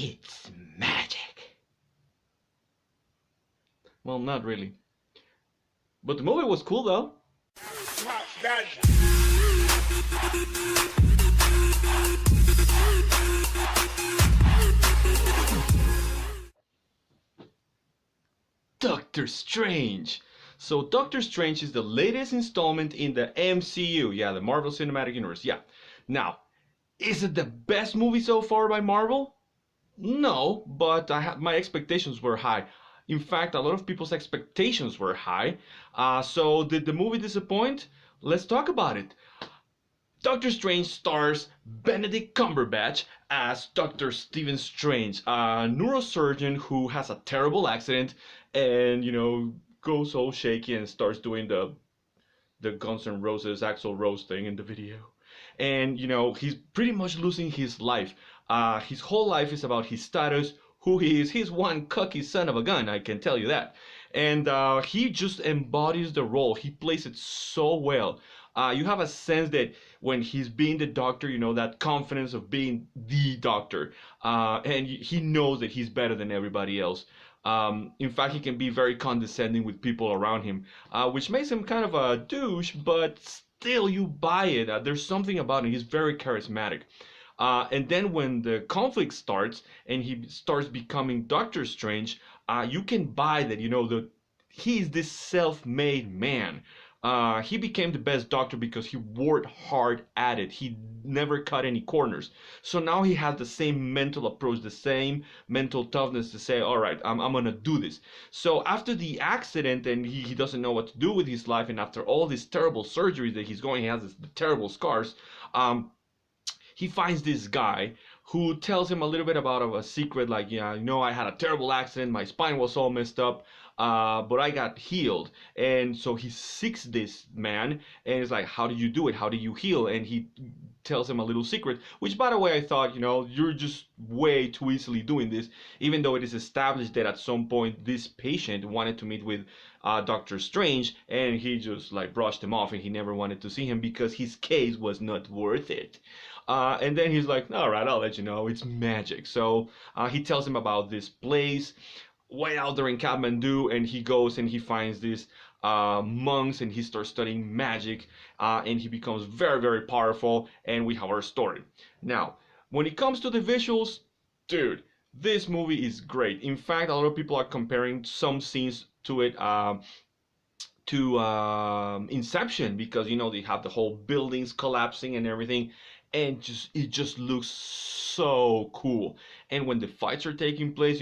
It's magic. Well, not really. But the movie was cool though. Doctor Strange. So Doctor Strange is the latest installment in the MCU. Yeah, the Marvel Cinematic Universe. Yeah. Now, is it the best movie so far by Marvel? No, but my expectations were high. In fact, a lot of people's expectations were high. So did the movie disappoint? Let's talk about it. Doctor Strange stars Benedict Cumberbatch as Dr. Stephen Strange, a neurosurgeon who has a terrible accident and, goes all shaky and starts doing the Guns N' Roses Axl Rose thing in the video. And, he's pretty much losing his life. His whole life is about his status, who he is. He's one cocky son of a gun, I can tell you that. And he just embodies the role. He plays it so well. You have a sense that when he's being the doctor, that confidence of being the doctor. And he knows that he's better than everybody else. In fact, he can be very condescending with people around him, which makes him kind of a douche, but still you buy it. There's something about him. He's very charismatic. And then when the conflict starts and he starts becoming Doctor Strange, you can buy that, he's this self-made man. He became the best doctor because he worked hard at it. He never cut any corners. So now he has the same mental approach, the same mental toughness to say, all right, I'm going to do this. So after the accident and he doesn't know what to do with his life, and after all these terrible surgeries that he's going, he has the terrible scars, he finds this guy who tells him a little bit about a secret, like, yeah, I had a terrible accident, my spine was all messed up, but I got healed. And so he seeks this man, and it's like, how do you do it? How do you heal? And he tells him a little secret, which, by the way, I thought, you're just way too easily doing this, even though it is established that at some point this patient wanted to meet with Doctor Strange, and he just like brushed him off, and he never wanted to see him because his case was not worth it. And then he's like, all right, I'll let you know, it's magic. So he tells him about this place way out there in Kathmandu, and he goes and he finds these monks, and he starts studying magic, and he becomes very, very powerful, and we have our story. Now, when it comes to the visuals, dude, this movie is great. In fact, a lot of people are comparing some scenes to it, to Inception, because they have the whole buildings collapsing and everything, and it just looks so cool. And when the fights are taking place,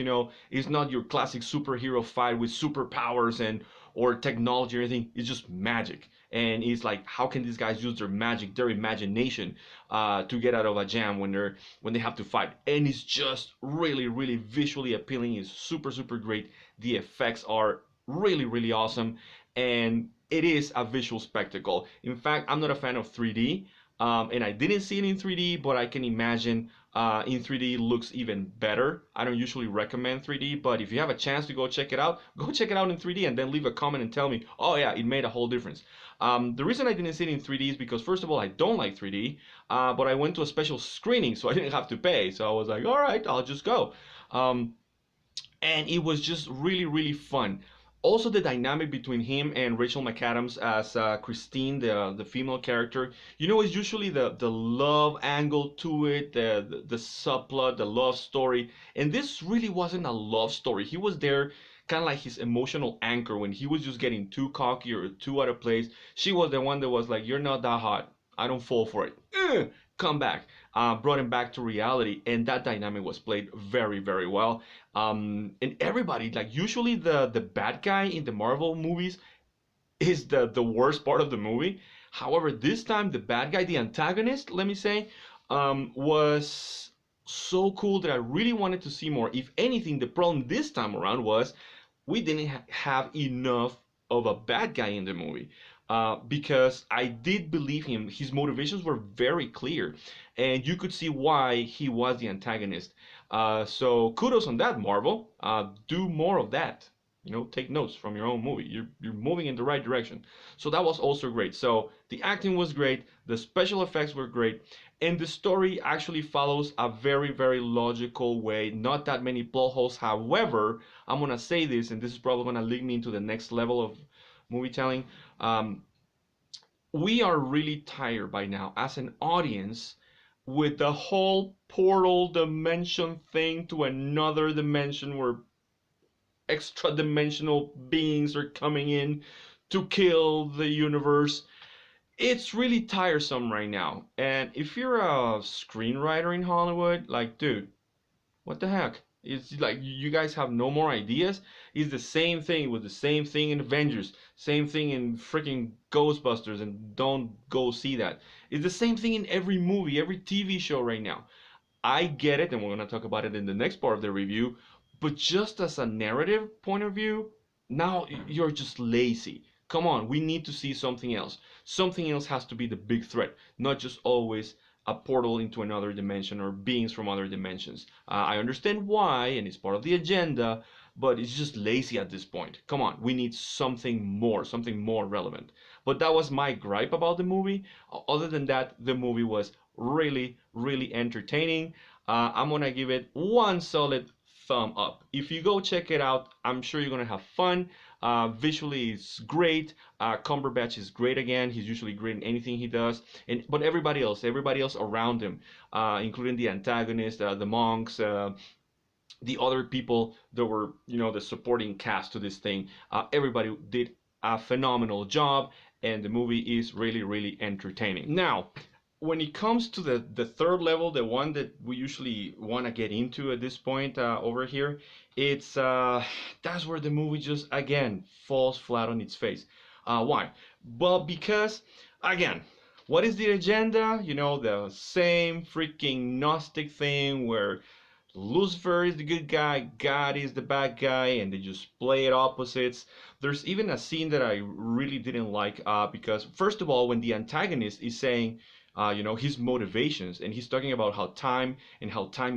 it's not your classic superhero fight with superpowers and or technology or anything. It's just magic, and it's like, how can these guys use their magic, their imagination, to get out of a jam when they have to fight? And it's just really, really visually appealing. It's super, super great. The effects are really, really awesome, and it is a visual spectacle. In fact, I'm not a fan of 3D. And I didn't see it in 3D, but I can imagine in 3D looks even better. I don't usually recommend 3D, but if you have a chance to go check it out in 3D, and then leave a comment and tell me, oh yeah, it made a whole difference. The reason I didn't see it in 3D is because, first of all, I don't like 3D, but I went to a special screening, so I didn't have to pay. So I was like, all right, I'll just go. And it was just really, really fun. Also, the dynamic between him and Rachel McAdams as Christine, the female character, is usually the love angle to it, the subplot, the love story. And this really wasn't a love story. He was there kind of like his emotional anchor when he was just getting too cocky or too out of place. She was the one that was like, you're not that hot. I don't fall for it. Come back. Brought him back to reality, and that dynamic was played very, very well. And everybody, like, usually the bad guy in the Marvel movies is the worst part of the movie. However, this time the bad guy, the antagonist, let me say, was so cool that I really wanted to see more. If anything, the problem this time around was we didn't have enough of a bad guy in the movie. Because I did believe him. His motivations were very clear, and you could see why he was the antagonist. So kudos on that, Marvel. Do more of that. take notes from your own movie. You're moving in the right direction. So that was also great. So the acting was great, the special effects were great, and the story actually follows a very, very logical way. Not that many plot holes. However, I'm gonna say this, and this is probably gonna lead me into the next level of movie telling. Um, we are really tired by now as an audience with the whole portal dimension thing to another dimension where extra dimensional beings are coming in to kill the universe. It's really tiresome right now. And if you're a screenwriter in Hollywood, like, dude, what the heck? It's like you guys have no more ideas. It's the same thing with the same thing in Avengers, same thing in freaking Ghostbusters, and don't go see that. It's the same thing in every movie, every TV show right now. I get it, and we're going to talk about it in the next part of the review. But just as a narrative point of view, now you're just lazy. Come on, we need to see something else. Something else has to be the big threat, not just always a portal into another dimension or beings from other dimensions. I understand why, and it's part of the agenda, but it's just lazy at this point. Come on, we need something more relevant. But that was my gripe about the movie. Other than that, the movie was really, really entertaining. I'm gonna give it one solid thumb up. If you go check it out, I'm sure you're gonna have fun. Visually, it's great. Cumberbatch is great again. He's usually great in anything he does. And but everybody else around him, including the antagonist, the monks, the other people that were, the supporting cast to this thing, everybody did a phenomenal job, and the movie is really, really entertaining. Now, when it comes to the third level, the one that we usually want to get into at this point over here, it's that's where the movie just again falls flat on its face. Why? Well, because again, what is the agenda? The same freaking Gnostic thing where Lucifer is the good guy, God is the bad guy, and they just play it opposites. There's even a scene that I really didn't like because, first of all, when the antagonist is saying, his motivations, and he's talking about how time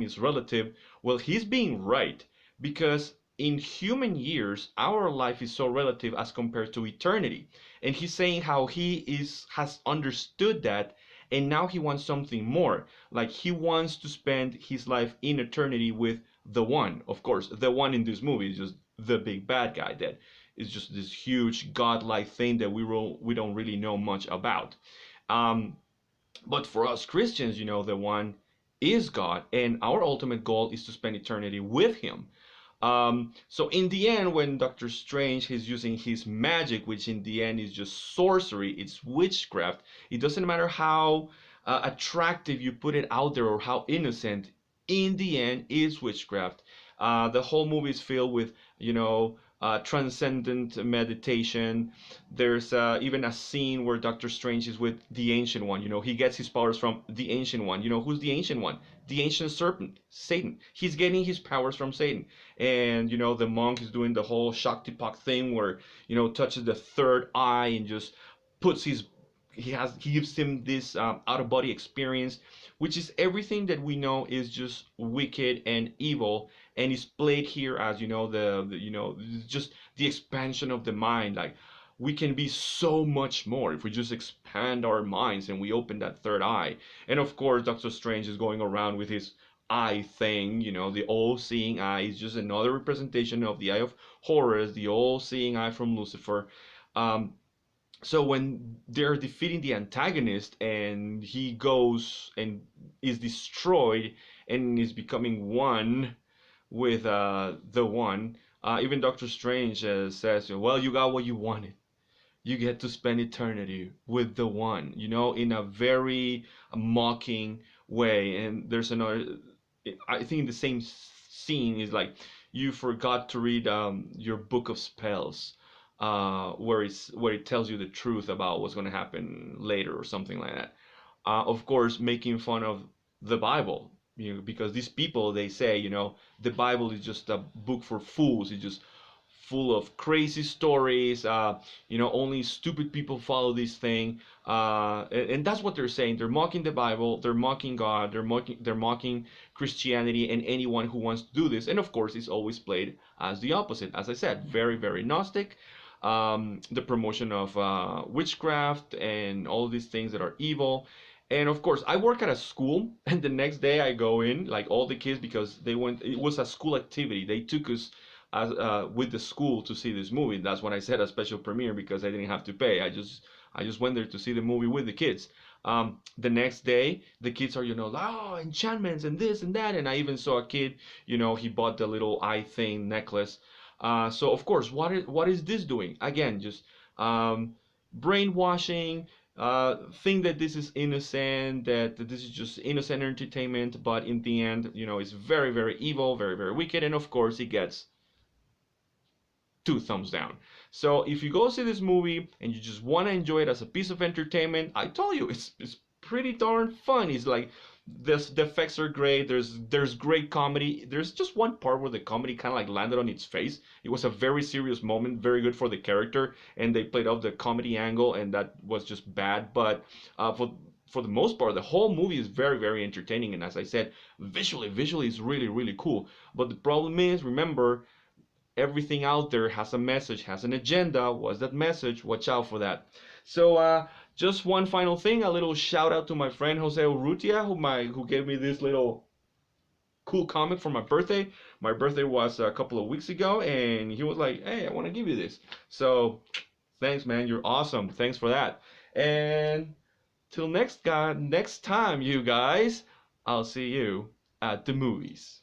is relative, well, he's being right because in human years, our life is so relative as compared to eternity. And he's saying how has understood that, and now he wants something more. Like he wants to spend his life in eternity with the one. Of course, the one in this movie is just the big bad guy that is just this huge godlike thing that we don't really know much about. Um, but for us Christians, the one is God, and our ultimate goal is to spend eternity with Him. So in the end, when Doctor Strange is using his magic, which in the end is just sorcery, it's witchcraft. It doesn't matter how attractive you put it out there or how innocent. In the end, is witchcraft. The whole movie is filled with, transcendent meditation. There's even a scene where Doctor Strange is with the Ancient One. He gets his powers from the Ancient One. Who's the Ancient One? The ancient serpent, Satan. He's getting his powers from Satan. And, the monk is doing the whole Shaktipak thing where, touches the third eye and just puts he gives him this out of body experience, which is everything that we know is just wicked and evil, and is played here as just the expansion of the mind. Like we can be so much more if we just expand our minds and we open that third eye. And of course, Doctor Strange is going around with his eye thing, the all-seeing eye is just another representation of the Eye of Horus, the all-seeing eye from Lucifer. So when they're defeating the antagonist and he goes and is destroyed and is becoming one with the one, even Doctor Strange says, well, you got what you wanted. You get to spend eternity with the one, in a very mocking way. And there's another, I think the same scene is like, you forgot to read your book of spells, where it tells you the truth about what's going to happen later or something like that. Of course, making fun of the Bible, because these people, they say, the Bible is just a book for fools. It's just full of crazy stories. Only stupid people follow this thing, and that's what they're saying. They're mocking the Bible, they're mocking God, they're mocking Christianity and anyone who wants to do this. And of course, it's always played as the opposite. As I said, very, very Gnostic. The promotion of witchcraft and all these things that are evil. And of course, I work at a school, and the next day I go in, like all the kids, because they went. It was a school activity. They took us with the school to see this movie. That's when I said a special premiere because I didn't have to pay. I just went there to see the movie with the kids. The next day, the kids are, oh, enchantments and this and that. And I even saw a kid, he bought the little eye thing necklace. So of course, what is this doing? Again, just brainwashing. Think that this is innocent, that this is just innocent entertainment, but in the end, it's very, very evil, very, very wicked, and of course, it gets 2 thumbs down. So if you go see this movie and you just want to enjoy it as a piece of entertainment, I told you it's pretty darn fun. It's like the effects are great. There's great comedy. There's just one part where the comedy kind of like landed on its face. It was a very serious moment, very good for the character, and they played off the comedy angle, and that was just bad. But for the most part, the whole movie is very, very entertaining, and as I said, visually is really, really cool. But the problem is, remember, everything out there has a message, has an agenda. What's that message? Watch out for that. So just one final thing, a little shout out to my friend Jose Urrutia, who gave me this little cool comic for my birthday. My birthday was a couple of weeks ago, and he was like, "Hey, I want to give you this." So thanks, man. You're awesome. Thanks for that. And till next time, you guys, I'll see you at the movies.